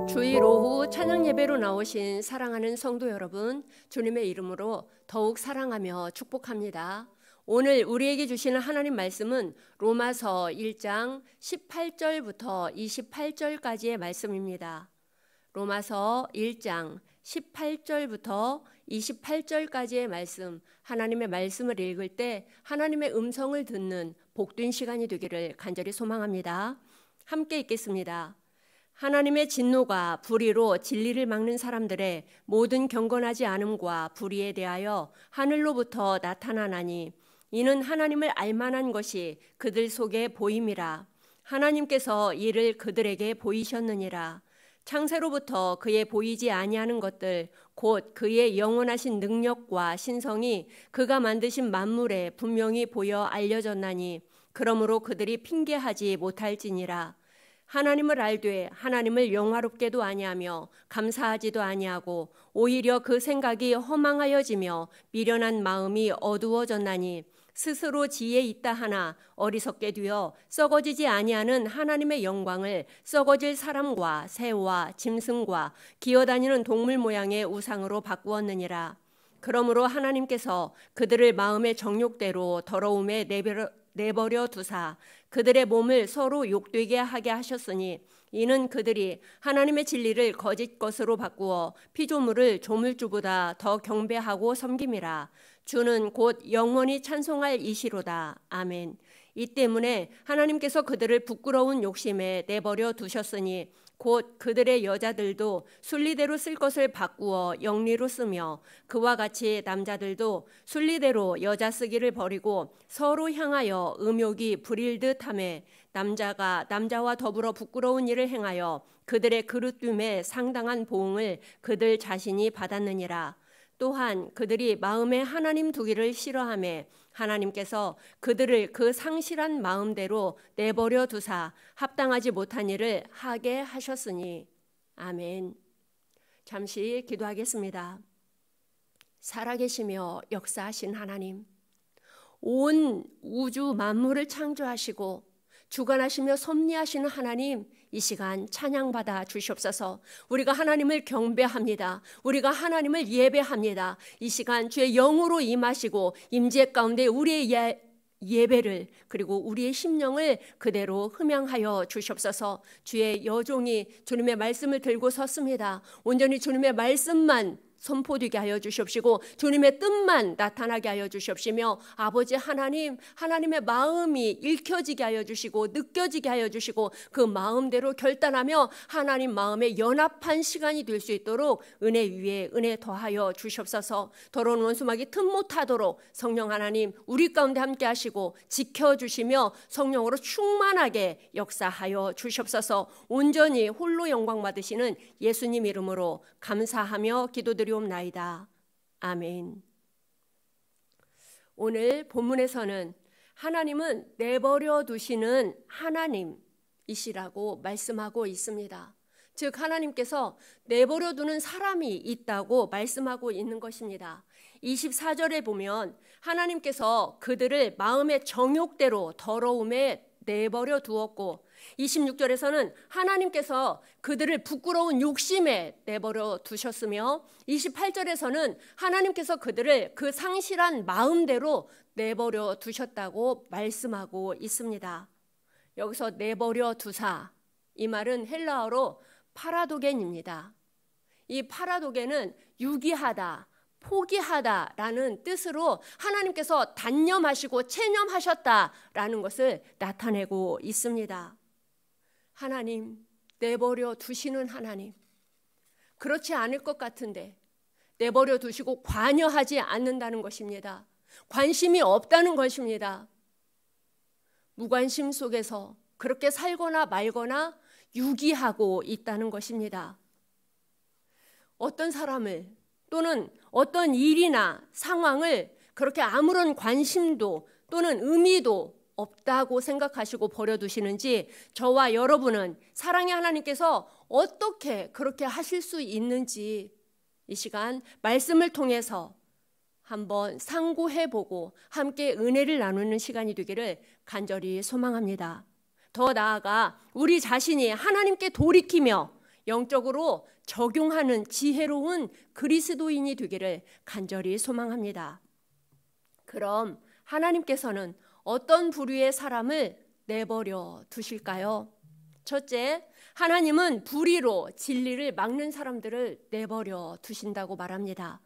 주일 오후 찬양 예배로 나오신 사랑하는 성도 여러분, 주님의 이름으로 더욱 사랑하며 축복합니다. 오늘 우리에게 주시는 하나님 말씀은 로마서 1장 18절부터 28절까지의 말씀입니다. 로마서 1장 18절부터 28절까지의 말씀, 하나님의 말씀을 읽을 때 하나님의 음성을 듣는 복된 시간이 되기를 간절히 소망합니다. 함께 읽겠습니다. 하나님의 진노가 불의로 진리를 막는 사람들의 모든 경건하지 않음과 불의에 대하여 하늘로부터 나타나나니 이는 하나님을 알만한 것이 그들 속에 보임이라. 하나님께서 이를 그들에게 보이셨느니라. 창세로부터 그의 보이지 아니하는 것들 곧 그의 영원하신 능력과 신성이 그가 만드신 만물에 분명히 보여 알려졌나니 그러므로 그들이 핑계하지 못할지니라. 하나님을 알되 하나님을 영화롭게도 아니하며 감사하지도 아니하고 오히려 그 생각이 허망하여지며 미련한 마음이 어두워졌나니 스스로 지혜 있다 하나 어리석게 되어 썩어지지 아니하는 하나님의 영광을 썩어질 사람과 새와 짐승과 기어다니는 동물 모양의 우상으로 바꾸었느니라. 그러므로 하나님께서 그들을 마음의 정욕대로 더러움에 내버려 두사 그들의 몸을 서로 욕되게 하게 하셨으니 이는 그들이 하나님의 진리를 거짓 것으로 바꾸어 피조물을 조물주보다 더 경배하고 섬김이라. 주는 곧 영원히 찬송할 이시로다. 아멘. 이 때문에 하나님께서 그들을 부끄러운 욕심에 내버려 두셨으니 곧 그들의 여자들도 순리대로 쓸 것을 바꾸어 영리로 쓰며 그와 같이 남자들도 순리대로 여자 쓰기를 버리고 서로 향하여 음욕이 부릴 듯하며 남자가 남자와 더불어 부끄러운 일을 행하여 그들의 그릇됨에 상당한 보응을 그들 자신이 받았느니라. 또한 그들이 마음에 하나님 두기를 싫어하며 하나님께서 그들을 그 상실한 마음대로 내버려 두사 합당하지 못한 일을 하게 하셨으니. 아멘. 잠시 기도하겠습니다. 살아계시며 역사하신 하나님, 온 우주 만물을 창조하시고 주관하시며 섭리하시는 하나님, 이 시간 찬양받아 주시옵소서. 우리가 하나님을 경배합니다. 우리가 하나님을 예배합니다. 이 시간 주의 영으로 임하시고 임재 가운데 우리의 예배를 그리고 우리의 심령을 그대로 흠양하여 주시옵소서. 주의 여종이 주님의 말씀을 들고 섰습니다. 온전히 주님의 말씀만 선포되게 하여 주시옵시고 주님의 뜻만 나타나게 하여 주시옵시며 아버지 하나님, 하나님의 마음이 읽혀지게 하여 주시고 느껴지게 하여 주시고 그 마음대로 결단하며 하나님 마음에 연합한 시간이 될 수 있도록 은혜 위에 은혜 더하여 주시옵소서. 더러운 원수막이 틈 못하도록 성령 하나님 우리 가운데 함께 하시고 지켜주시며 성령으로 충만하게 역사하여 주시옵소서. 온전히 홀로 영광 받으시는 예수님 이름으로 감사하며 기도드리옵나이다. 아멘. 오늘 본문에서는 하나님은 내버려 두시는 하나님이시라고 말씀하고 있습니다. 즉 하나님께서 내버려 두는 사람이 있다고 말씀하고 있는 것입니다. 24절에 보면 하나님께서 그들을 마음의 정욕대로 더러움에 내버려 두었고 26절에서는 하나님께서 그들을 부끄러운 욕심에 내버려 두셨으며 28절에서는 하나님께서 그들을 그 상실한 마음대로 내버려 두셨다고 말씀하고 있습니다. 여기서 내버려 두사, 이 말은 헬라어로 파라도겐입니다. 이 파라도겐은 유기하다, 포기하다라는 뜻으로 하나님께서 단념하시고 체념하셨다라는 것을 나타내고 있습니다. 하나님, 내버려 두시는 하나님, 그렇지 않을 것 같은데 내버려 두시고 관여하지 않는다는 것입니다. 관심이 없다는 것입니다. 무관심 속에서 그렇게 살거나 말거나 유기하고 있다는 것입니다. 어떤 사람을 또는 어떤 일이나 상황을 그렇게 아무런 관심도 또는 의미도 없다고 생각하시고 버려두시는지 저와 여러분은 사랑의 하나님께서 어떻게 그렇게 하실 수 있는지 이 시간 말씀을 통해서 한번 상고해보고 함께 은혜를 나누는 시간이 되기를 간절히 소망합니다. 더 나아가 우리 자신이 하나님께 돌이키며 영적으로 적용하는 지혜로운 그리스도인이 되기를 간절히 소망합니다. 그럼 하나님께서는 어떤 부류의 사람을 내버려 두실까요? 첫째, 하나님은 불의로 진리를 막는 사람들을 내버려 두신다고 말합니다.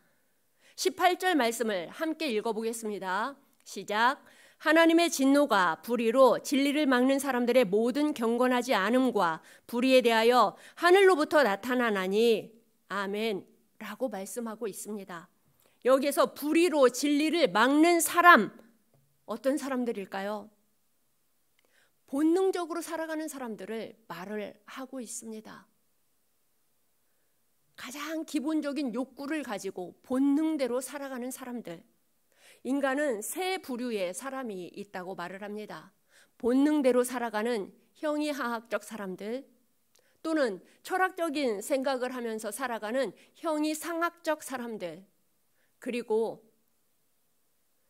18절 말씀을 함께 읽어보겠습니다. 시작. 하나님의 진노가 불의로 진리를 막는 사람들의 모든 경건하지 않음과 불의에 대하여 하늘로부터 나타나나니 아멘 라고 말씀하고 있습니다. 여기에서 불의로 진리를 막는 사람, 어떤 사람들일까요? 본능적으로 살아가는 사람들을 말을 하고 있습니다. 가장 기본적인 욕구를 가지고 본능대로 살아가는 사람들. 인간은 세 부류의 사람이 있다고 말을 합니다. 본능대로 살아가는 형이하학적 사람들, 또는 철학적인 생각을 하면서 살아가는 형이상학적 사람들, 그리고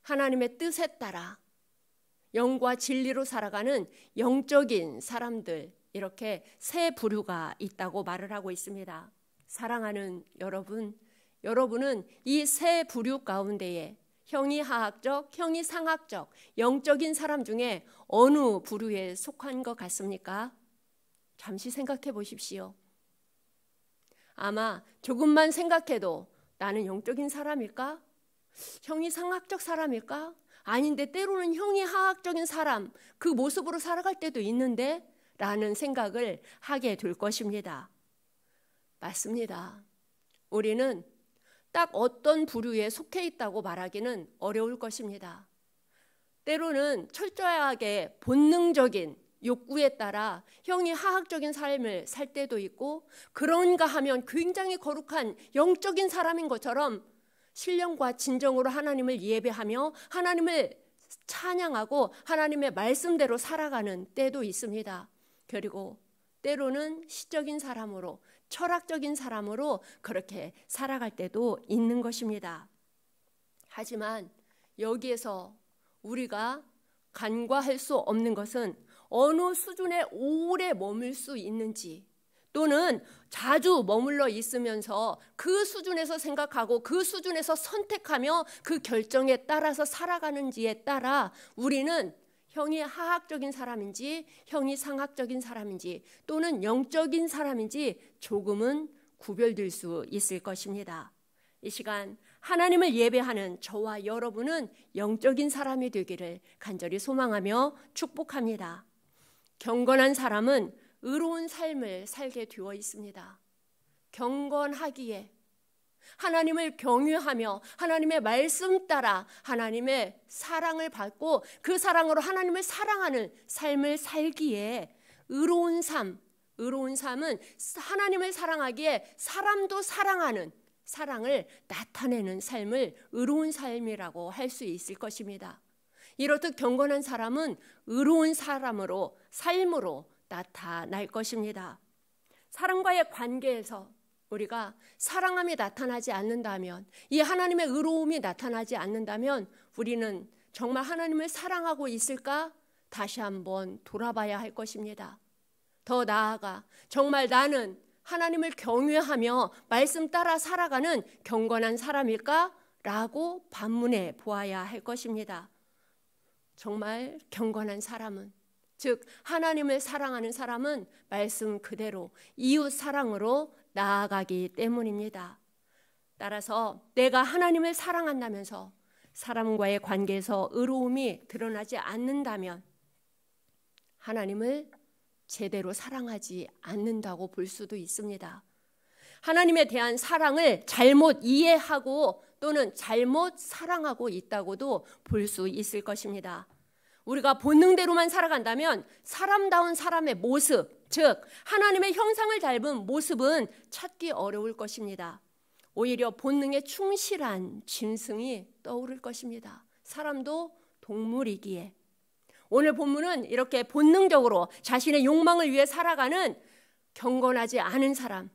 하나님의 뜻에 따라 영과 진리로 살아가는 영적인 사람들, 이렇게 세 부류가 있다고 말을 하고 있습니다. 사랑하는 여러분, 여러분은 이 세 부류 가운데에 형이하학적, 형이상학적, 영적인 사람 중에 어느 부류에 속한 것 같습니까? 잠시 생각해 보십시오. 아마 조금만 생각해도 나는 영적인 사람일까? 형이상학적 사람일까? 아닌데 때로는 형이하학적인 사람, 그 모습으로 살아갈 때도 있는데 라는 생각을 하게 될 것입니다. 맞습니다. 우리는 딱 어떤 부류에 속해 있다고 말하기는 어려울 것입니다. 때로는 철저하게 본능적인 욕구에 따라 형이하학적인 삶을 살 때도 있고, 그런가 하면 굉장히 거룩한 영적인 사람인 것처럼 신령과 진정으로 하나님을 예배하며 하나님을 찬양하고 하나님의 말씀대로 살아가는 때도 있습니다. 그리고 때로는 시적인 사람으로, 철학적인 사람으로 그렇게 살아갈 때도 있는 것입니다. 하지만 여기에서 우리가 간과할 수 없는 것은 어느 수준에 오래 머물 수 있는지, 또는 자주 머물러 있으면서 그 수준에서 생각하고 그 수준에서 선택하며 그 결정에 따라서 살아가는지에 따라 우리는 형이 하학적인 사람인지 형이 상학적인 사람인지 또는 영적인 사람인지 조금은 구별될 수 있을 것입니다. 이 시간 하나님을 예배하는 저와 여러분은 영적인 사람이 되기를 간절히 소망하며 축복합니다. 경건한 사람은 의로운 삶을 살게 되어 있습니다. 경건하기에 하나님을 경외하며 하나님의 말씀 따라 하나님의 사랑을 받고 그 사랑으로 하나님을 사랑하는 삶을 살기에 의로운 삶은 하나님을 사랑하기에 사람도 사랑하는 사랑을 나타내는 삶을 의로운 삶이라고 할 수 있을 것입니다. 이렇듯 경건한 사람은 의로운 사람으로, 삶으로 나타날 것입니다. 사람과의 관계에서 우리가 사랑함이 나타나지 않는다면, 이 하나님의 의로움이 나타나지 않는다면 우리는 정말 하나님을 사랑하고 있을까? 다시 한번 돌아봐야 할 것입니다. 더 나아가 정말 나는 하나님을 경외하며 말씀 따라 살아가는 경건한 사람일까? 라고 반문해 보아야 할 것입니다. 정말 경건한 사람은, 즉 하나님을 사랑하는 사람은 말씀 그대로 이웃 사랑으로 나아가기 때문입니다. 따라서 내가 하나님을 사랑한다면서 사람과의 관계에서 의로움이 드러나지 않는다면 하나님을 제대로 사랑하지 않는다고 볼 수도 있습니다. 하나님에 대한 사랑을 잘못 이해하고 또는 잘못 사랑하고 있다고도 볼 수 있을 것입니다. 우리가 본능대로만 살아간다면 사람다운 사람의 모습, 즉 하나님의 형상을 닮은 모습은 찾기 어려울 것입니다. 오히려 본능에 충실한 짐승이 떠오를 것입니다. 사람도 동물이기에. 오늘 본문은 이렇게 본능적으로 자신의 욕망을 위해 살아가는 경건하지 않은 사람,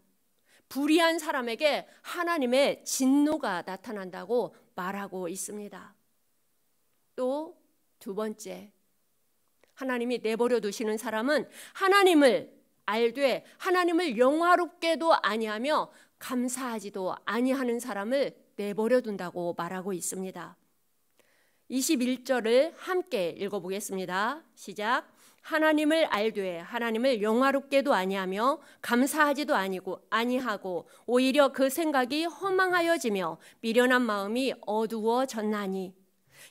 불의한 사람에게 하나님의 진노가 나타난다고 말하고 있습니다. 또 두 번째, 하나님이 내버려 두시는 사람은 하나님을 알되 하나님을 영화롭게도 아니하며 감사하지도 아니하는 사람을 내버려 둔다고 말하고 있습니다. 21절을 함께 읽어보겠습니다. 시작. 하나님을 알되 하나님을 영화롭게도 아니하며 감사하지도 아니하고 오히려 그 생각이 허망하여지며 미련한 마음이 어두워졌나니.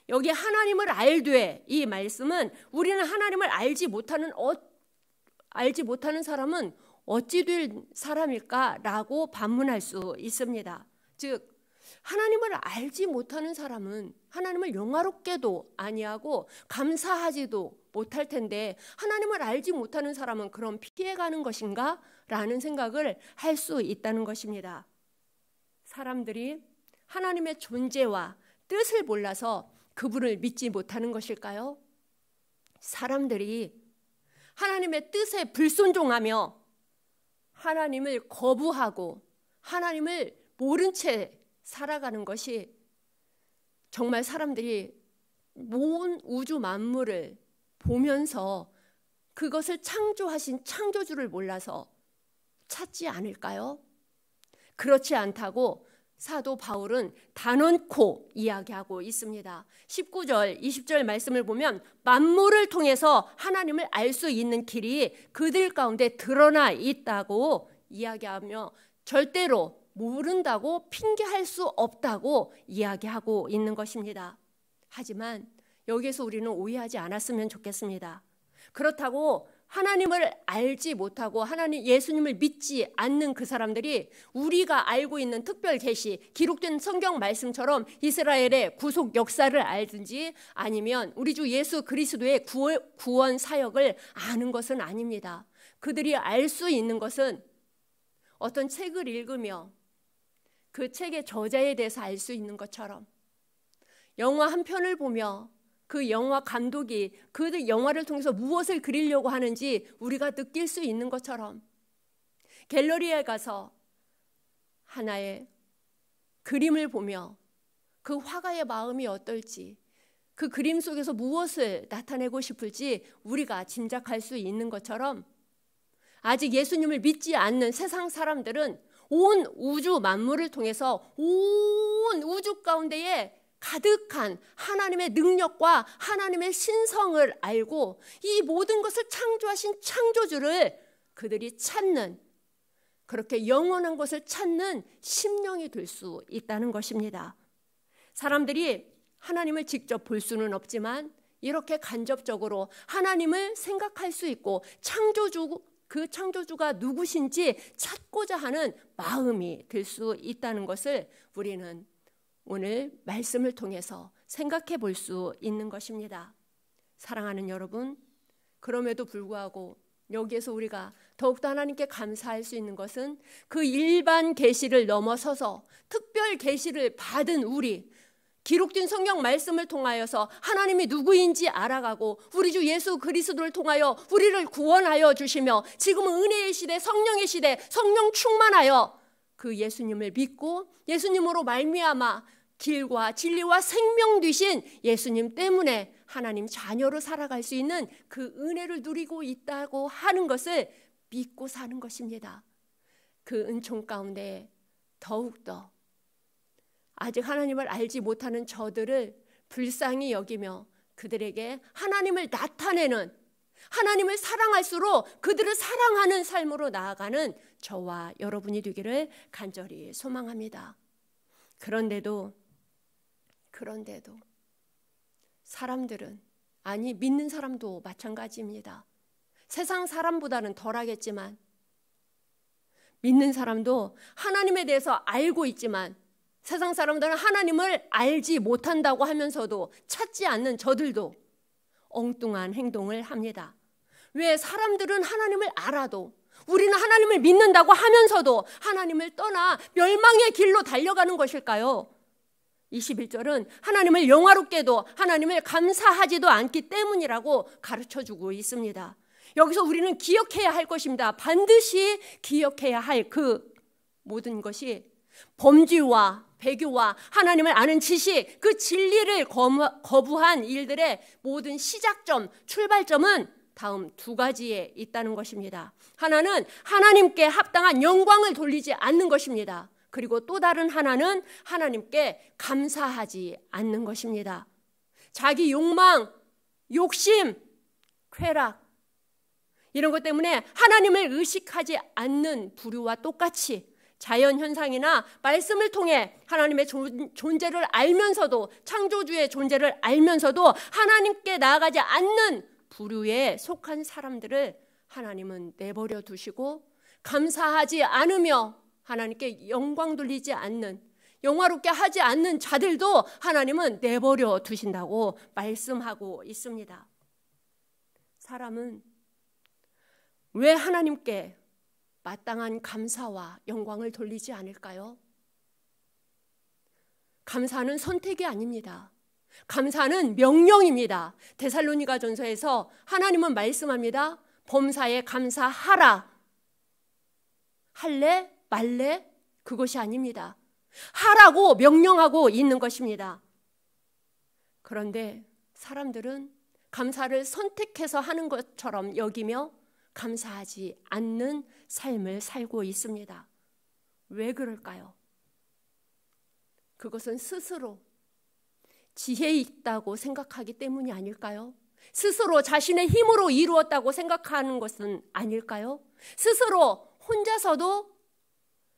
여기 하나님을 알되, 이 말씀은 우리는 하나님을 알지 못하는 사람은 어찌 될 사람일까라고 반문할 수 있습니다. 즉 하나님을 알지 못하는 사람은 하나님을 영화롭게도 아니하고 감사하지도 못할 텐데 하나님을 알지 못하는 사람은 그럼 피해가는 것인가? 라는 생각을 할 수 있다는 것입니다. 사람들이 하나님의 존재와 뜻을 몰라서 그분을 믿지 못하는 것일까요? 사람들이 하나님의 뜻에 불순종하며 하나님을 거부하고 하나님을 모른 채 살아가는 것이 정말 사람들이 온 우주 만물을 보면서 그것을 창조하신 창조주를 몰라서 찾지 않을까요? 그렇지 않다고 사도 바울은 단언코 이야기하고 있습니다. 19절, 20절 말씀을 보면 만물을 통해서 하나님을 알 수 있는 길이 그들 가운데 드러나 있다고 이야기하며 절대로 모른다고 핑계할 수 없다고 이야기하고 있는 것입니다. 하지만 여기에서 우리는 오해하지 않았으면 좋겠습니다. 그렇다고 하나님을 알지 못하고 예수님을 믿지 않는 그 사람들이 우리가 알고 있는 특별 계시, 기록된 성경 말씀처럼 이스라엘의 구속 역사를 알든지 아니면 우리 주 예수 그리스도의 구원 사역을 아는 것은 아닙니다. 그들이 알 수 있는 것은 어떤 책을 읽으며 그 책의 저자에 대해서 알 수 있는 것처럼, 영화 한 편을 보며 그 영화 감독이 그 영화를 통해서 무엇을 그리려고 하는지 우리가 느낄 수 있는 것처럼, 갤러리에 가서 하나의 그림을 보며 그 화가의 마음이 어떨지, 그 그림 속에서 무엇을 나타내고 싶을지 우리가 짐작할 수 있는 것처럼, 아직 예수님을 믿지 않는 세상 사람들은 온 우주 만물을 통해서 온 우주 가운데에 가득한 하나님의 능력과 하나님의 신성을 알고 이 모든 것을 창조하신 창조주를 그들이 찾는, 그렇게 영원한 것을 찾는 심령이 될 수 있다는 것입니다. 사람들이 하나님을 직접 볼 수는 없지만 이렇게 간접적으로 하나님을 생각할 수 있고 그 창조주가 누구신지 찾고자 하는 마음이 들 수 있다는 것을 우리는 오늘 말씀을 통해서 생각해 볼 수 있는 것입니다. 사랑하는 여러분, 그럼에도 불구하고 여기에서 우리가 더욱더 하나님께 감사할 수 있는 것은 그 일반 계시를 넘어서서 특별 계시를 받은 우리, 기록된 성경 말씀을 통하여서 하나님이 누구인지 알아가고 우리 주 예수 그리스도를 통하여 우리를 구원하여 주시며 지금은 은혜의 시대, 성령의 시대, 성령 충만하여 그 예수님을 믿고 예수님으로 말미암아 길과 진리와 생명 되신 예수님 때문에 하나님 자녀로 살아갈 수 있는 그 은혜를 누리고 있다고 하는 것을 믿고 사는 것입니다. 그 은총 가운데 더욱더 아직 하나님을 알지 못하는 저들을 불쌍히 여기며 그들에게 하나님을 나타내는, 하나님을 사랑할수록 그들을 사랑하는 삶으로 나아가는 저와 여러분이 되기를 간절히 소망합니다. 그런데도 사람들은, 아니 믿는 사람도 마찬가지입니다. 세상 사람보다는 덜하겠지만 믿는 사람도 하나님에 대해서 알고 있지만 세상 사람들은 하나님을 알지 못한다고 하면서도 찾지 않는 저들도 엉뚱한 행동을 합니다. 왜 사람들은 하나님을 알아도, 우리는 하나님을 믿는다고 하면서도 하나님을 떠나 멸망의 길로 달려가는 것일까요? 21절은 하나님을 영화롭게도 하나님을 감사하지도 않기 때문이라고 가르쳐주고 있습니다. 여기서 우리는 기억해야 할 것입니다. 반드시 기억해야 할 그 모든 것이 범죄와 배교와 하나님을 아는 지식, 그 진리를 거부한 일들의 모든 시작점, 출발점은 다음 두 가지에 있다는 것입니다. 하나는 하나님께 합당한 영광을 돌리지 않는 것입니다. 그리고 또 다른 하나는 하나님께 감사하지 않는 것입니다. 자기 욕망, 욕심, 쾌락, 이런 것 때문에 하나님을 의식하지 않는 부류와 똑같이 자연현상이나 말씀을 통해 하나님의 존재를 알면서도, 창조주의 존재를 알면서도 하나님께 나아가지 않는 부류에 속한 사람들을 하나님은 내버려 두시고, 감사하지 않으며 하나님께 영광 돌리지 않는, 영화롭게 하지 않는 자들도 하나님은 내버려 두신다고 말씀하고 있습니다. 사람은 왜 하나님께 마땅한 감사와 영광을 돌리지 않을까요? 감사는 선택이 아닙니다. 감사는 명령입니다. 데살로니가전서에서 하나님은 말씀합니다. 범사에 감사하라. 할래? 말래? 그것이 아닙니다. 하라고 명령하고 있는 것입니다. 그런데 사람들은 감사를 선택해서 하는 것처럼 여기며 감사하지 않는 삶을 살고 있습니다. 왜 그럴까요? 그것은 스스로 지혜 있다고 생각하기 때문이 아닐까요? 스스로 자신의 힘으로 이루었다고 생각하는 것은 아닐까요? 스스로 혼자서도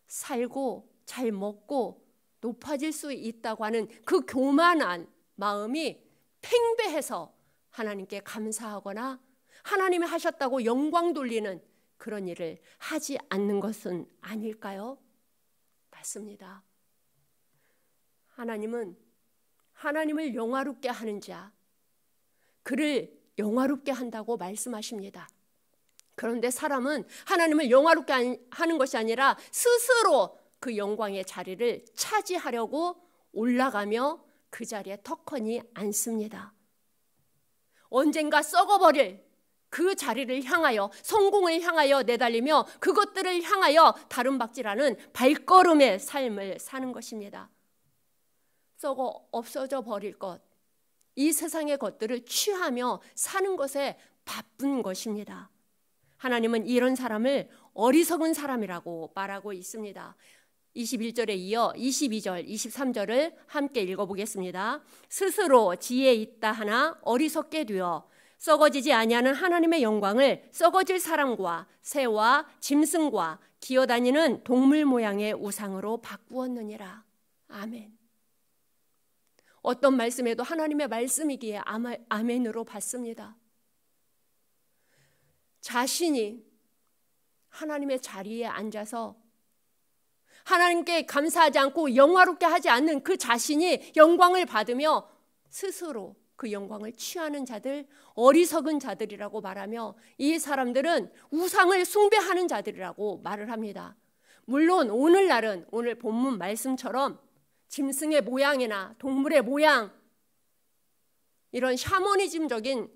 살고 잘 먹고 높아질 수 있다고 하는 그 교만한 마음이 팽배해서 하나님께 감사하거나 하나님이 하셨다고 영광 돌리는 그런 일을 하지 않는 것은 아닐까요? 맞습니다. 하나님은 하나님을 영화롭게 하는 자, 그를 영화롭게 한다고 말씀하십니다. 그런데 사람은 하나님을 영화롭게 하는 것이 아니라 스스로 그 영광의 자리를 차지하려고 올라가며 그 자리에 턱하니 앉습니다. 언젠가 썩어버릴 그 자리를 향하여, 성공을 향하여 내달리며 그것들을 향하여 다름박질하는 발걸음의 삶을 사는 것입니다. 썩어 없어져 버릴 것, 이 세상의 것들을 취하며 사는 것에 바쁜 것입니다. 하나님은 이런 사람을 어리석은 사람이라고 말하고 있습니다. 21절에 이어 22절, 23절을 함께 읽어보겠습니다. 스스로 지혜 있다 하나 어리석게 되어 썩어지지 아니하는 하나님의 영광을 썩어질 사람과 새와 짐승과 기어다니는 동물 모양의 우상으로 바꾸었느니라. 아멘. 어떤 말씀에도 하나님의 말씀이기에 아멘으로 받습니다. 자신이 하나님의 자리에 앉아서 하나님께 감사하지 않고 영화롭게 하지 않는 그 자신이 영광을 받으며 스스로 그 영광을 취하는 자들, 어리석은 자들이라고 말하며 이 사람들은 우상을 숭배하는 자들이라고 말을 합니다. 물론 오늘날은 오늘 본문 말씀처럼 짐승의 모양이나 동물의 모양, 이런 샤머니즘적인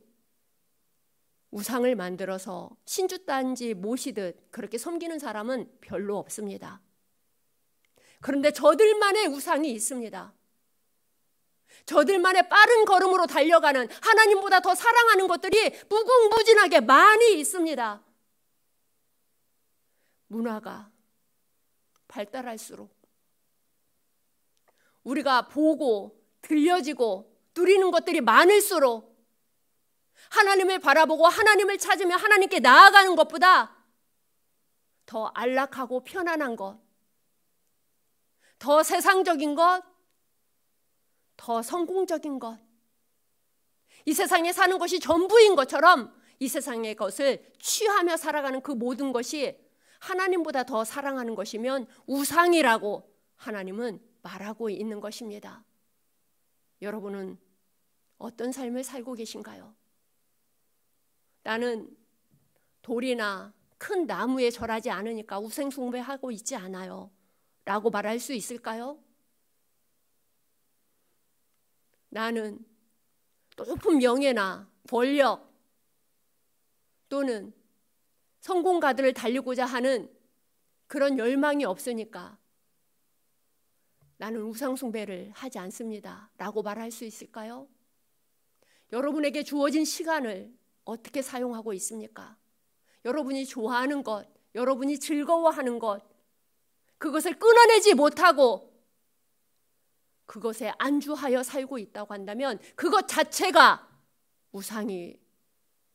우상을 만들어서 신주단지 모시듯 그렇게 섬기는 사람은 별로 없습니다. 그런데 저들만의 우상이 있습니다. 저들만의 빠른 걸음으로 달려가는, 하나님보다 더 사랑하는 것들이 무궁무진하게 많이 있습니다. 문화가 발달할수록 우리가 보고 들려지고 누리는 것들이 많을수록 하나님을 바라보고 하나님을 찾으며 하나님께 나아가는 것보다 더 안락하고 편안한 것, 더 세상적인 것, 더 성공적인 것, 이 세상에 사는 것이 전부인 것처럼 이 세상의 것을 취하며 살아가는 그 모든 것이 하나님보다 더 사랑하는 것이면 우상이라고 하나님은 말하고 있는 것입니다. 여러분은 어떤 삶을 살고 계신가요? 나는 돌이나 큰 나무에 절하지 않으니까 우상숭배하고 있지 않아요 라고 말할 수 있을까요? 나는 높은 명예나 권력 또는 성공가들을 달리고자 하는 그런 열망이 없으니까 나는 우상숭배를 하지 않습니다 라고 말할 수 있을까요? 여러분에게 주어진 시간을 어떻게 사용하고 있습니까? 여러분이 좋아하는 것, 여러분이 즐거워하는 것, 그것을 끊어내지 못하고 그것에 안주하여 살고 있다고 한다면 그것 자체가 우상이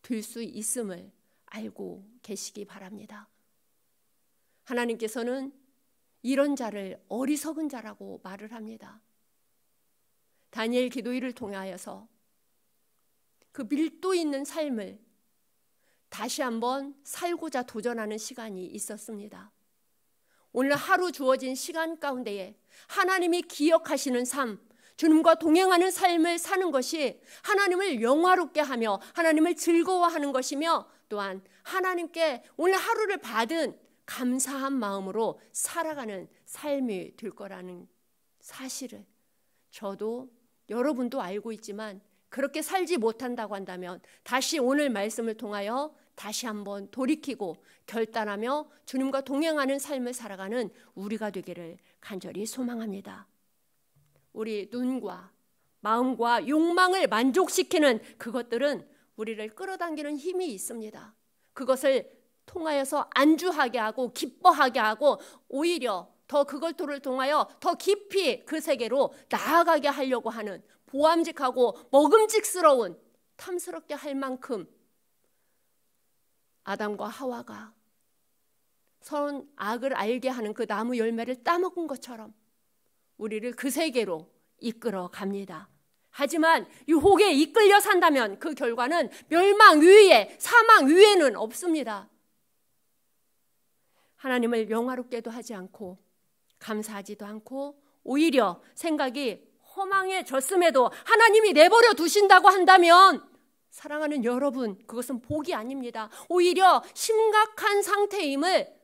될 수 있음을 알고 계시기 바랍니다. 하나님께서는 이런 자를 어리석은 자라고 말을 합니다. 다니엘 기도일을 통하여서 그 밀도 있는 삶을 다시 한번 살고자 도전하는 시간이 있었습니다. 오늘 하루 주어진 시간 가운데에 하나님이 기억하시는 삶, 주님과 동행하는 삶을 사는 것이 하나님을 영화롭게 하며 하나님을 즐거워하는 것이며 또한 하나님께 오늘 하루를 받은 감사한 마음으로 살아가는 삶이 될 거라는 사실을 저도 여러분도 알고 있지만 그렇게 살지 못한다고 한다면 다시 오늘 말씀을 통하여 다시 한번 돌이키고 결단하며 주님과 동행하는 삶을 살아가는 우리가 되기를 간절히 소망합니다. 우리 눈과 마음과 욕망을 만족시키는 그것들은 우리를 끌어당기는 힘이 있습니다. 그것을 통하여서 안주하게 하고 기뻐하게 하고 오히려 더 그것들을 통하여 더 깊이 그 세계로 나아가게 하려고 하는 보암직하고 먹음직스러운 탐스럽게 할 만큼 아담과 하와가 선 악을 알게 하는 그 나무 열매를 따먹은 것처럼 우리를 그 세계로 이끌어 갑니다. 하지만 유혹에 이끌려 산다면 그 결과는 멸망 위에 사망 위에는 없습니다. 하나님을 영화롭게도 하지 않고 감사하지도 않고 오히려 생각이 허망해졌음에도 하나님이 내버려 두신다고 한다면 사랑하는 여러분, 그것은 복이 아닙니다. 오히려 심각한 상태임을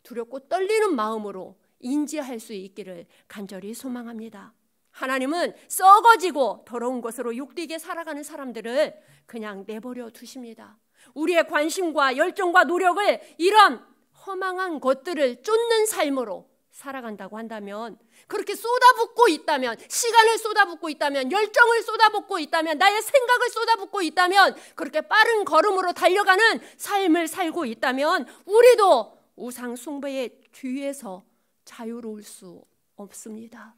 두렵고 떨리는 마음으로 인지할 수 있기를 간절히 소망합니다. 하나님은 썩어지고 더러운 것으로 욕되게 살아가는 사람들을 그냥 내버려 두십니다. 우리의 관심과 열정과 노력을 이런 허망한 것들을 쫓는 삶으로 살아간다고 한다면, 그렇게 쏟아붓고 있다면, 시간을 쏟아붓고 있다면, 열정을 쏟아붓고 있다면, 나의 생각을 쏟아붓고 있다면, 그렇게 빠른 걸음으로 달려가는 삶을 살고 있다면 우리도 우상 숭배의 뒤에서 자유로울 수 없습니다.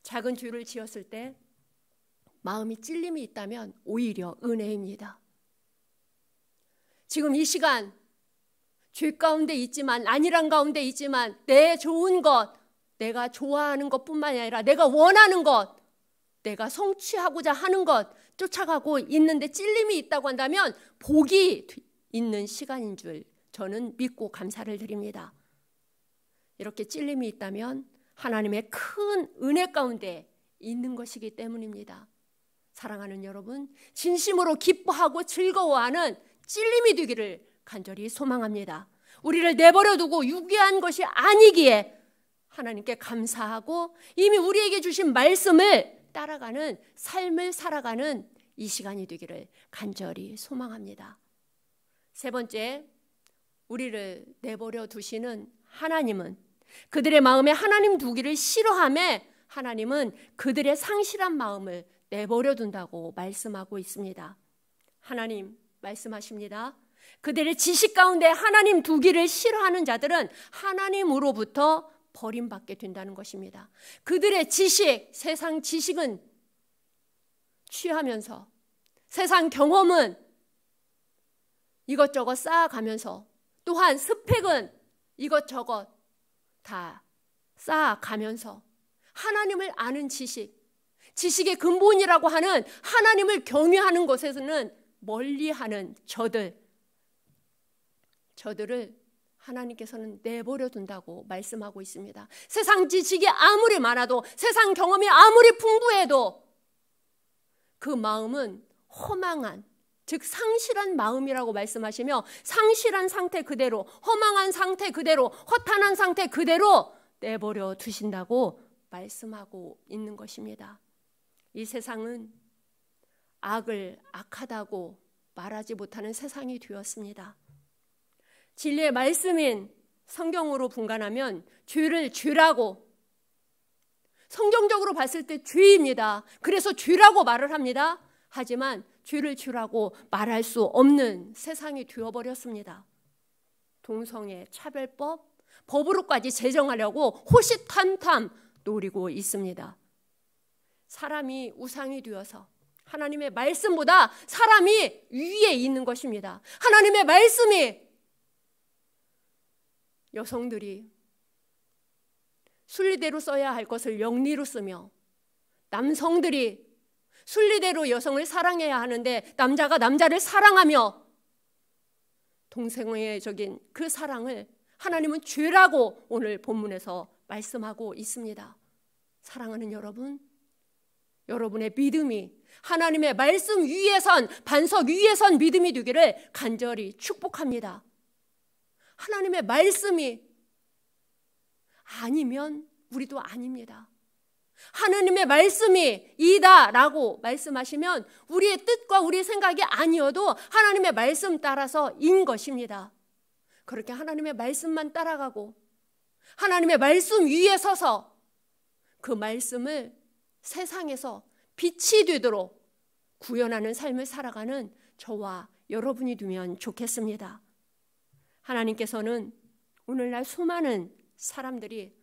작은 죄를 지었을 때 마음이 찔림이 있다면 오히려 은혜입니다. 지금 이 시간 죄 가운데 있지만, 안일한 가운데 있지만 내 좋은 것, 내가 좋아하는 것뿐만이 아니라 내가 원하는 것, 내가 성취하고자 하는 것 쫓아가고 있는데 찔림이 있다고 한다면 복이 있는 시간인 줄 저는 믿고 감사를 드립니다. 이렇게 찔림이 있다면 하나님의 큰 은혜 가운데 있는 것이기 때문입니다. 사랑하는 여러분, 진심으로 기뻐하고 즐거워하는 찔림이 되기를 간절히 소망합니다. 우리를 내버려 두고 유기한 것이 아니기에 하나님께 감사하고 이미 우리에게 주신 말씀을 따라가는 삶을 살아가는 이 시간이 되기를 간절히 소망합니다. 세 번째, 우리를 내버려 두시는 하나님은 그들의 마음에 하나님 두기를 싫어하며 하나님은 그들의 상실한 마음을 내버려 둔다고 말씀하고 있습니다. 하나님 말씀하십니다. 그들의 지식 가운데 하나님 두기를 싫어하는 자들은 하나님으로부터 버림받게 된다는 것입니다. 그들의 지식, 세상 지식은 취하면서 세상 경험은 이것저것 쌓아가면서 또한 스펙은 이것저것 다 쌓아가면서 하나님을 아는 지식, 지식의 근본이라고 하는 하나님을 경외하는 것에서는 멀리하는 저들을 하나님께서는 내버려 둔다고 말씀하고 있습니다. 세상 지식이 아무리 많아도, 세상 경험이 아무리 풍부해도 그 마음은 허망한, 즉 상실한 마음이라고 말씀하시며 상실한 상태 그대로, 허망한 상태 그대로, 허탄한 상태 그대로 내버려 두신다고 말씀하고 있는 것입니다. 이 세상은 악을 악하다고 말하지 못하는 세상이 되었습니다. 진리의 말씀인 성경으로 분간하면 죄를 죄라고, 성경적으로 봤을 때 죄입니다. 그래서 죄라고 말을 합니다. 하지만 죄를 죄라고 말할 수 없는 세상이 되어버렸습니다. 동성애 차별법, 법으로까지 제정하려고 호시탐탐 노리고 있습니다. 사람이 우상이 되어서 하나님의 말씀보다 사람이 위에 있는 것입니다. 하나님의 말씀이, 여성들이 순리대로 써야 할 것을 영리로 쓰며, 남성들이 순리대로 여성을 사랑해야 하는데 남자가 남자를 사랑하며, 동성애적인 그 사랑을 하나님은 죄라고 오늘 본문에서 말씀하고 있습니다. 사랑하는 여러분, 여러분의 믿음이 하나님의 말씀 위에 선, 반석 위에 선 믿음이 되기를 간절히 축복합니다. 하나님의 말씀이 아니면 우리도 아닙니다. 하나님의 말씀이 이다라고 말씀하시면 우리의 뜻과 우리의 생각이 아니어도 하나님의 말씀 따라서 인 것입니다. 그렇게 하나님의 말씀만 따라가고 하나님의 말씀 위에 서서 그 말씀을 세상에서 빛이 되도록 구현하는 삶을 살아가는 저와 여러분이 되면 좋겠습니다. 하나님께서는 오늘날 수많은 사람들이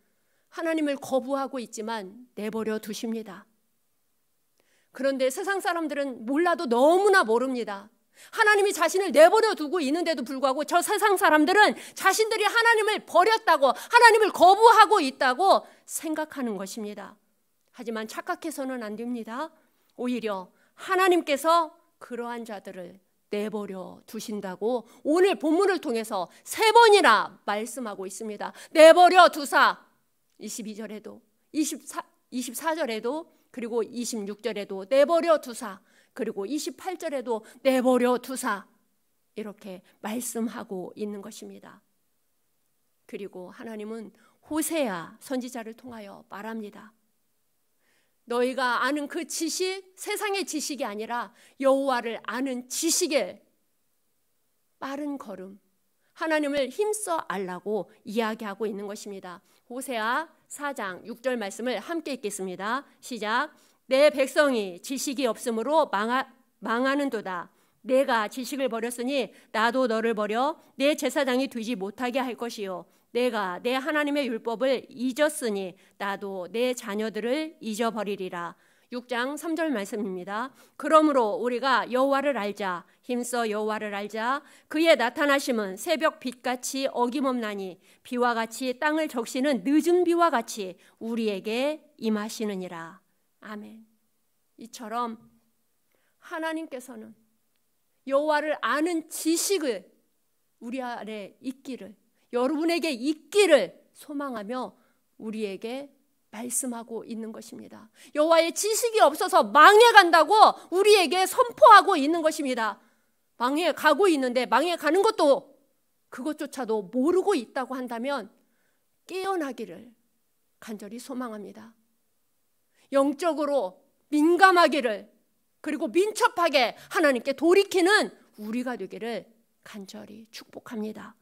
하나님을 거부하고 있지만 내버려 두십니다. 그런데 세상 사람들은 몰라도 너무나 모릅니다. 하나님이 자신을 내버려 두고 있는데도 불구하고 저 세상 사람들은 자신들이 하나님을 버렸다고, 하나님을 거부하고 있다고 생각하는 것입니다. 하지만 착각해서는 안 됩니다. 오히려 하나님께서 그러한 자들을 내버려 두신다고 오늘 본문을 통해서 3번이나 말씀하고 있습니다. 내버려 두사, 22절에도 24절에도 그리고 26절에도 내버려 두사, 그리고 28절에도 내버려 두사, 이렇게 말씀하고 있는 것입니다. 그리고 하나님은 호세아 선지자를 통하여 말합니다. 너희가 아는 그 지식, 세상의 지식이 아니라 여호와를 아는 지식에 빠른 걸음, 하나님을 힘써 알라고 이야기하고 있는 것입니다. 호세아 4장 6절 말씀을 함께 읽겠습니다. 시작. 내 백성이 지식이 없으므로 망하는도다. 내가 지식을 버렸으니 나도 너를 버려 내 제사장이 되지 못하게 할 것이요, 내가 내 하나님의 율법을 잊었으니 나도 내 자녀들을 잊어버리리라. 6장 3절 말씀입니다. 그러므로 우리가 여호와를 알자, 힘써 여호와를 알자. 그의 나타나심은 새벽 빛같이 어김없나니 비와 같이 땅을 적시는 늦은 비와 같이 우리에게 임하시느니라. 아멘. 이처럼 하나님께서는 여호와를 아는 지식을 우리 안에 있기를, 여러분에게 있기를 소망하며 우리에게 말씀하고 있는 것입니다. 여호와의 지식이 없어서 망해간다고 우리에게 선포하고 있는 것입니다. 망해가고 있는데 망해가는 것도 그것조차도 모르고 있다고 한다면 깨어나기를 간절히 소망합니다. 영적으로 민감하기를, 그리고 민첩하게 하나님께 돌이키는 우리가 되기를 간절히 축복합니다.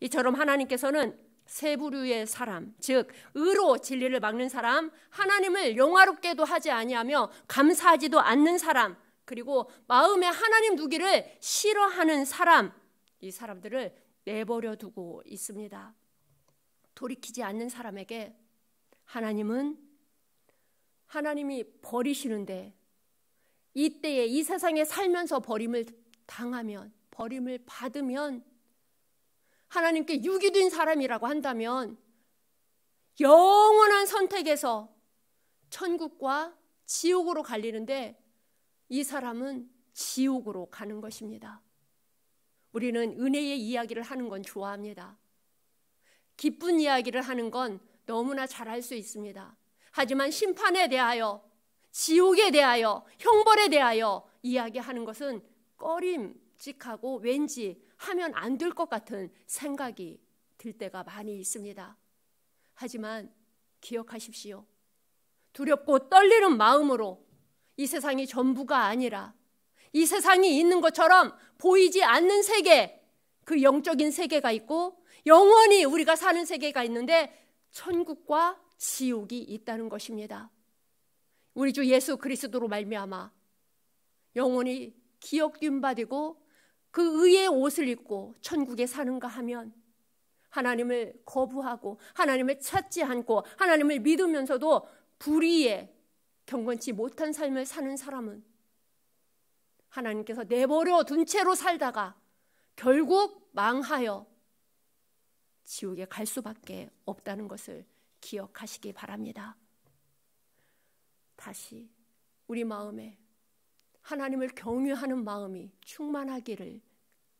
이처럼 하나님께서는 세 부류의 사람, 즉 의로 진리를 막는 사람, 하나님을 영화롭게도 하지 아니하며 감사하지도 않는 사람, 그리고 마음에 하나님 두기를 싫어하는 사람, 이 사람들을 내버려 두고 있습니다. 돌이키지 않는 사람에게 하나님이 버리시는데, 이때에 이 세상에 살면서 버림을 당하면, 버림을 받으면, 하나님께 유기된 사람이라고 한다면 영원한 선택에서 천국과 지옥으로 갈리는데 이 사람은 지옥으로 가는 것입니다. 우리는 은혜의 이야기를 하는 건 좋아합니다. 기쁜 이야기를 하는 건 너무나 잘할 수 있습니다. 하지만 심판에 대하여, 지옥에 대하여, 형벌에 대하여 이야기하는 것은 꺼림칙하고 왠지 하면 안 될 것 같은 생각이 들 때가 많이 있습니다. 하지만 기억하십시오. 두렵고 떨리는 마음으로 이 세상이 전부가 아니라 이 세상이 있는 것처럼 보이지 않는 세계, 그 영적인 세계가 있고 영원히 우리가 사는 세계가 있는데 천국과 지옥이 있다는 것입니다. 우리 주 예수 그리스도로 말미암아 영원히 기억됨 받고 그 의의 옷을 입고 천국에 사는가 하면, 하나님을 거부하고 하나님을 찾지 않고 하나님을 믿으면서도 불의에 경건치 못한 삶을 사는 사람은 하나님께서 내버려 둔 채로 살다가 결국 망하여 지옥에 갈 수밖에 없다는 것을 기억하시기 바랍니다. 다시 우리 마음에 하나님을 경외하는 마음이 충만하기를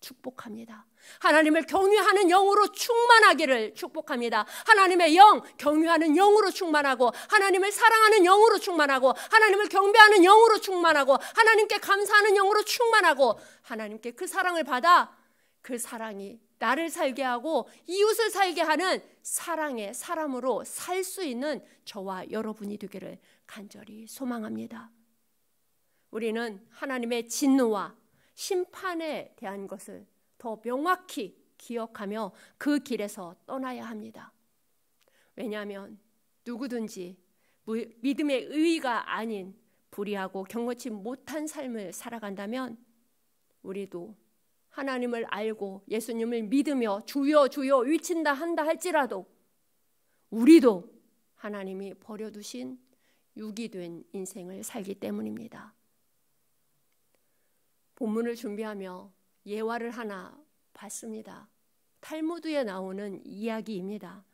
축복합니다. 하나님을 경외하는 영으로 충만하기를 축복합니다. 하나님의 영, 경외하는 영으로 충만하고 하나님을 사랑하는 영으로 충만하고 하나님을 경배하는 영으로 충만하고 하나님께 감사하는 영으로 충만하고 하나님께 그 사랑을 받아 그 사랑이 나를 살게 하고 이웃을 살게 하는 사랑의 사람으로 살 수 있는 저와 여러분이 되기를 간절히 소망합니다. 우리는 하나님의 진노와 심판에 대한 것을 더 명확히 기억하며 그 길에서 떠나야 합니다. 왜냐하면 누구든지 믿음의 의의가 아닌 불의하고 경건치 못한 삶을 살아간다면 우리도 하나님을 알고 예수님을 믿으며 주여 주여 외친다 한다 할지라도 우리도 하나님이 버려두신 육이 된 인생을 살기 때문입니다. 본문을 준비하며 예화를 하나 봤습니다. 탈무드에 나오는 이야기입니다.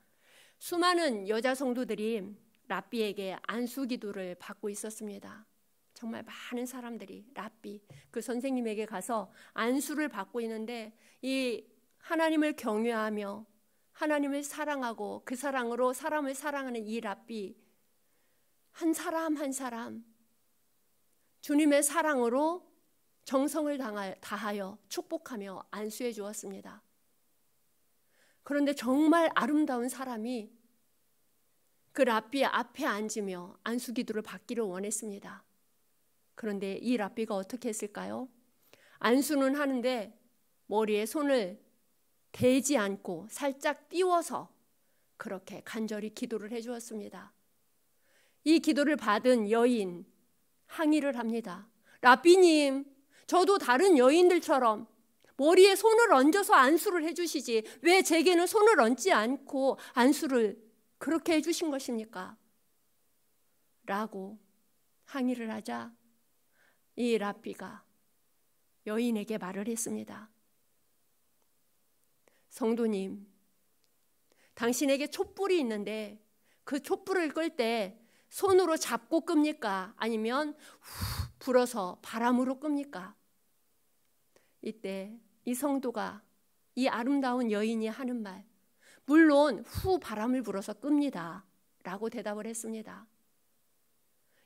수많은 여자 성도들이 랍비에게 안수 기도를 받고 있었습니다. 정말 많은 사람들이 랍비, 그 선생님에게 가서 안수를 받고 있는데 이 하나님을 경외하며 하나님을 사랑하고 그 사랑으로 사람을 사랑하는 이 랍비, 한 사람 한 사람 주님의 사랑으로 정성을 다하여 축복하며 안수해 주었습니다. 그런데 정말 아름다운 사람이 그 랍비 앞에 앉으며 안수 기도를 받기를 원했습니다. 그런데 이 랍비가 어떻게 했을까요? 안수는 하는데 머리에 손을 대지 않고 살짝 띄워서 그렇게 간절히 기도를 해 주었습니다. 이 기도를 받은 여인 항의를 합니다. 랍비님, 저도 다른 여인들처럼 머리에 손을 얹어서 안수를 해주시지 왜 제게는 손을 얹지 않고 안수를 그렇게 해주신 것입니까? 라고 항의를 하자 이 랍비가 여인에게 말을 했습니다. 성도님, 당신에게 촛불이 있는데 그 촛불을 끌 때 손으로 잡고 끕니까? 아니면 후 불어서 바람으로 끕니까? 이때 이 성도가 이 아름다운 여인이 하는 말, 물론 후 바람을 불어서 끕니다 라고 대답을 했습니다.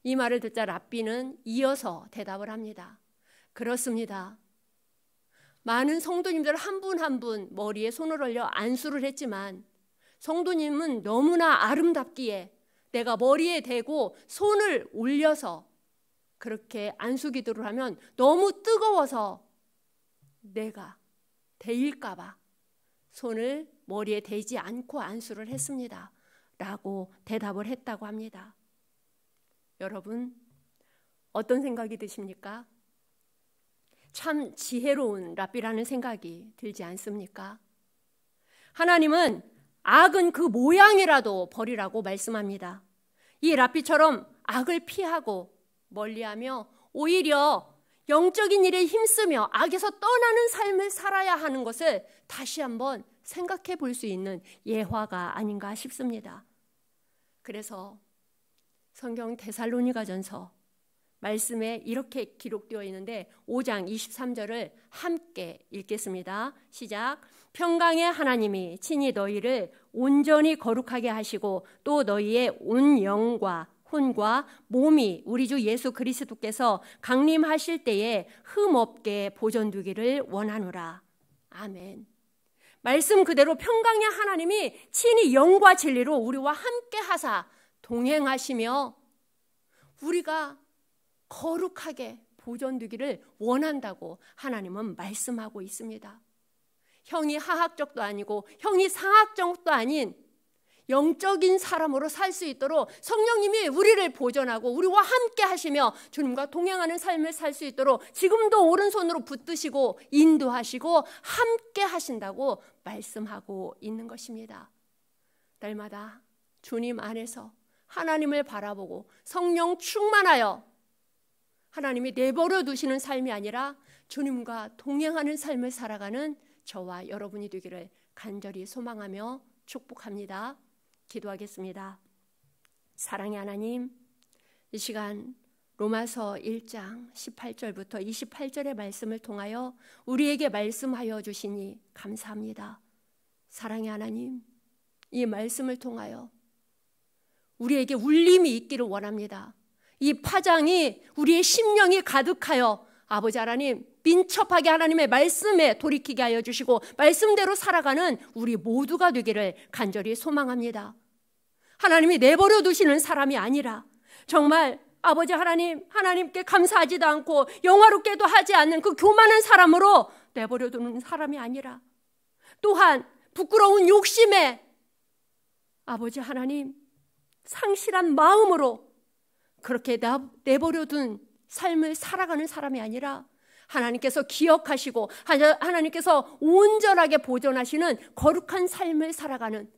이 말을 듣자 랍비는 이어서 대답을 합니다. 그렇습니다. 많은 성도님들 한 분 한 분 머리에 손을 올려 안수를 했지만 성도님은 너무나 아름답기에 내가 머리에 대고 손을 올려서 그렇게 안수 기도를 하면 너무 뜨거워서 내가 데일까 봐 손을 머리에 대지 않고 안수를 했습니다 라고 대답을 했다고 합니다. 여러분, 어떤 생각이 드십니까? 참 지혜로운 랍비라는 생각이 들지 않습니까? 하나님은 악은 그 모양이라도 버리라고 말씀합니다. 이 랍비처럼 악을 피하고 멀리하며 오히려 영적인 일에 힘쓰며 악에서 떠나는 삶을 살아야 하는 것을 다시 한번 생각해 볼 수 있는 예화가 아닌가 싶습니다. 그래서 성경 데살로니가전서 말씀에 이렇게 기록되어 있는데 5장 23절을 함께 읽겠습니다. 시작. 평강의 하나님이 친히 너희를 온전히 거룩하게 하시고 또 너희의 온 영과 혼과 몸이 우리 주 예수 그리스도께서 강림하실 때에 흠없게 보존되기를 원하노라. 아멘. 말씀 그대로 평강의 하나님이 친히 영과 진리로 우리와 함께 하사 동행하시며 우리가 거룩하게 보존되기를 원한다고 하나님은 말씀하고 있습니다. 형이 하학적도 아니고 형이 상학적도 아닌 영적인 사람으로 살 수 있도록 성령님이 우리를 보존하고 우리와 함께 하시며 주님과 동행하는 삶을 살 수 있도록 지금도 오른손으로 붙드시고 인도하시고 함께 하신다고 말씀하고 있는 것입니다. 날마다 주님 안에서 하나님을 바라보고 성령 충만하여 하나님이 내버려 두시는 삶이 아니라 주님과 동행하는 삶을 살아가는 저와 여러분이 되기를 간절히 소망하며 축복합니다. 기도하겠습니다. 사랑의 하나님, 이 시간 로마서 1장 18절부터 28절의 말씀을 통하여 우리에게 말씀하여 주시니 감사합니다. 사랑의 하나님, 이 말씀을 통하여 우리에게 울림이 있기를 원합니다. 이 파장이 우리의 심령이 가득하여 아버지 하나님 민첩하게 하나님의 말씀에 돌이키게 하여 주시고 말씀대로 살아가는 우리 모두가 되기를 간절히 소망합니다. 하나님이 내버려 두시는 사람이 아니라 정말 아버지 하나님, 하나님께 감사하지도 않고 영화롭게도 하지 않는 그 교만한 사람으로 내버려 두는 사람이 아니라 또한 부끄러운 욕심에 아버지 하나님 상실한 마음으로 그렇게 내버려 둔 삶을 살아가는 사람이 아니라 하나님께서 기억하시고 하나님께서 온전하게 보존하시는 거룩한 삶을 살아가는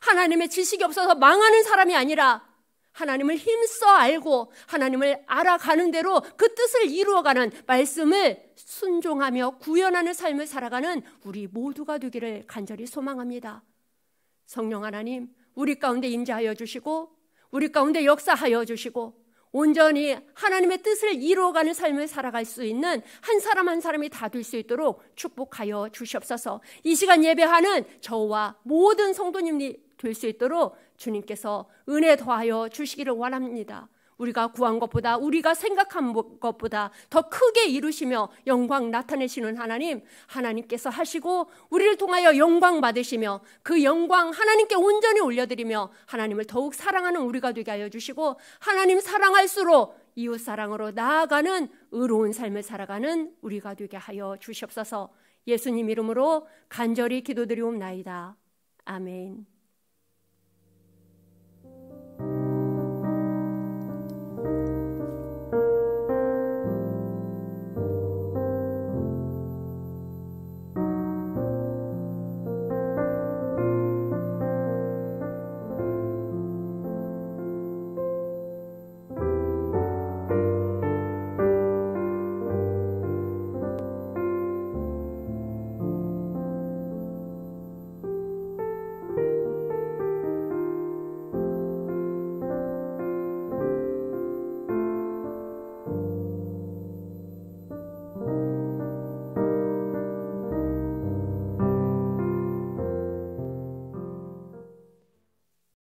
하나님의 지식이 없어서 망하는 사람이 아니라 하나님을 힘써 알고 하나님을 알아가는 대로 그 뜻을 이루어가는 말씀을 순종하며 구현하는 삶을 살아가는 우리 모두가 되기를 간절히 소망합니다. 성령 하나님, 우리 가운데 임재하여 주시고 우리 가운데 역사하여 주시고 온전히 하나님의 뜻을 이루어가는 삶을 살아갈 수 있는 한 사람 한 사람이 다 될 수 있도록 축복하여 주시옵소서. 이 시간 예배하는 저와 모든 성도님이 될 수 있도록 주님께서 은혜 더하여 주시기를 원합니다. 우리가 구한 것보다 우리가 생각한 것보다 더 크게 이루시며 영광 나타내시는 하나님께서 하시고 우리를 통하여 영광 받으시며 그 영광 하나님께 온전히 올려드리며 하나님을 더욱 사랑하는 우리가 되게 하여 주시고 하나님 사랑할수록 이웃사랑으로 나아가는 의로운 삶을 살아가는 우리가 되게 하여 주시옵소서. 예수님 이름으로 간절히 기도드리옵나이다. 아멘.